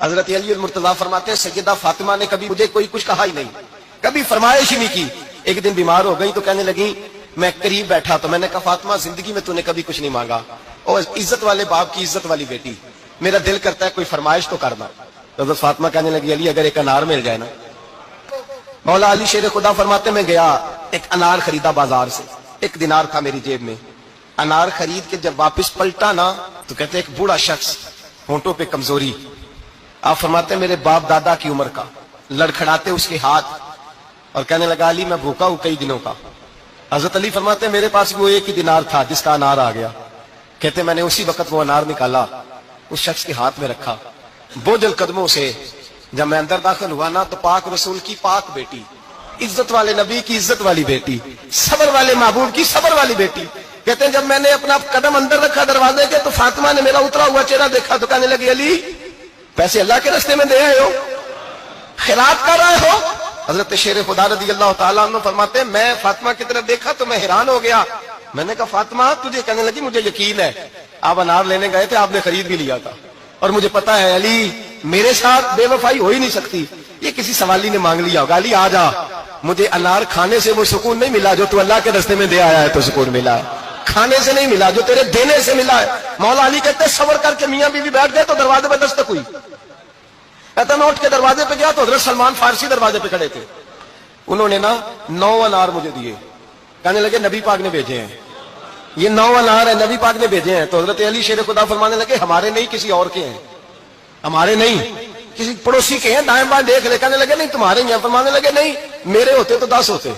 حضرت علی المرتضیٰ فرماتے ہیں سیدہ فاطمہ نے کبھی مجھے کوئی کچھ کہا ہی نہیں، کبھی فرمائش ہی نہیں کی. ایک دن بیمار ہو گئی تو کہنے لگی، میں قریب بیٹھا تو میں نے کہا فاطمہ زندگی میں تو نے کبھی کچھ نہیں مانگا، اور عزت والے باپ کی عزت والی بیٹی، میرا دل کرتا ہے کوئی فرمائش تو کرنا. تو حضرت فاطمہ کہنے لگی علی اگر ایک انار مل جائے نا. مولا علی شیر خدا فرماتے میں گیا ایک انار خریدا بازار سے، 1 دینار تھا میری جیب میں. انار خرید کے جب واپس پلٹا نا تو کہتے ایک بوڑھا شخص، ہونٹوں پہ کمزوری. آپ فرماتے میرے باپ دادا کی عمر کا، لڑکھڑاتے اس کے ہاتھ اور کہنے لگا علی میں بھوکا ہوں کئی دنوں کا. حضرت علی فرماتے میرے پاس وہ 1 ہی دینار تھا جس کا انار آ گیا. کہتے میں نے اسی وقت وہ انار نکالا، اس شخص کے ہاتھ میں رکھا. بوجھل قدموں سے جب میں اندر داخل ہوا نا تو پاک رسول کی پاک بیٹی، عزت والے نبی کی عزت والی بیٹی، صبر والے محبوب کی صبر والی بیٹی. کہتے ہیں جب میں نے اپنا قدم اندر رکھا دروازے کے تو فاطمہ نے میرا اترا ہوا چہرہ دیکھا تو کہنے لگی علی پیسے اللہ کے راستے میں دے آئے ہو، خیرات کر رہے ہو. حضرت شیر خدا رضی اللہ تعالیٰ عنہ فرماتے ہیں میں فاطمہ کی طرف دیکھا تو میں حیران ہو گیا. میں نے کہا فاطمہ تجھے؟ کہنے لگی مجھے یقین ہے آپ انار لینے گئے تھے، آپ نے خرید بھی لیا تھا، اور مجھے پتا ہے علی میرے ساتھ بے وفائی ہو ہی نہیں سکتی، یہ کسی سوالی نے مانگ لیا ہوگا. علی آ جا، مجھے انار کھانے سے وہ سکون نہیں ملا جو تو اللہ کے راستے میں دے آیا ہے تو سکون ملا ہے، کھانے سے نہیں ملا جو تیرے دینے سے ملا ہے. مولا علی کہتے صبر کر کے میاں بیوی بیٹھ گئے تو دروازے پہ دستک ہوئی. کہتا میں اٹھ کے دروازے پہ گیا تو حضرت سلمان فارسی دروازے پہ کھڑے تھے. انہوں نے نا 9 انار مجھے دیے، کہنے لگے نبی پاک نے بھیجے ہیں، یہ 9 انار ہے نبی پاک نے بھیجے ہیں. تو حضرت علی شیر خدا فرمانے لگے ہمارے نہیں کسی اور کے ہیں، ہمارے نہیں کسی پڑوسی کے ہیں، دائیں بائیں دیکھ لے. کہنے لگے نہیں تمہارے ہی ہیں. فرمانے لگے نہیں میرے ہوتے تو 10 ہوتے،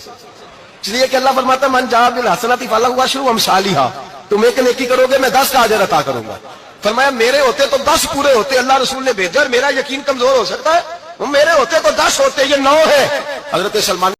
اس لیے کہ اللہ فرماتا من جاء بالحسنۃ فلہ عشر امثالھا، تم ایک نیکی کرو گے میں 10 کا اجر عطا کروں گا. فرمایا میرے ہوتے تو 10 پورے ہوتے، اللہ رسول نے بھیجا، اور میرا یقین کمزور ہو سکتا ہے، وہ میرے ہوتے تو 10 ہوتے، یہ 9 ہے. حضرت سلمان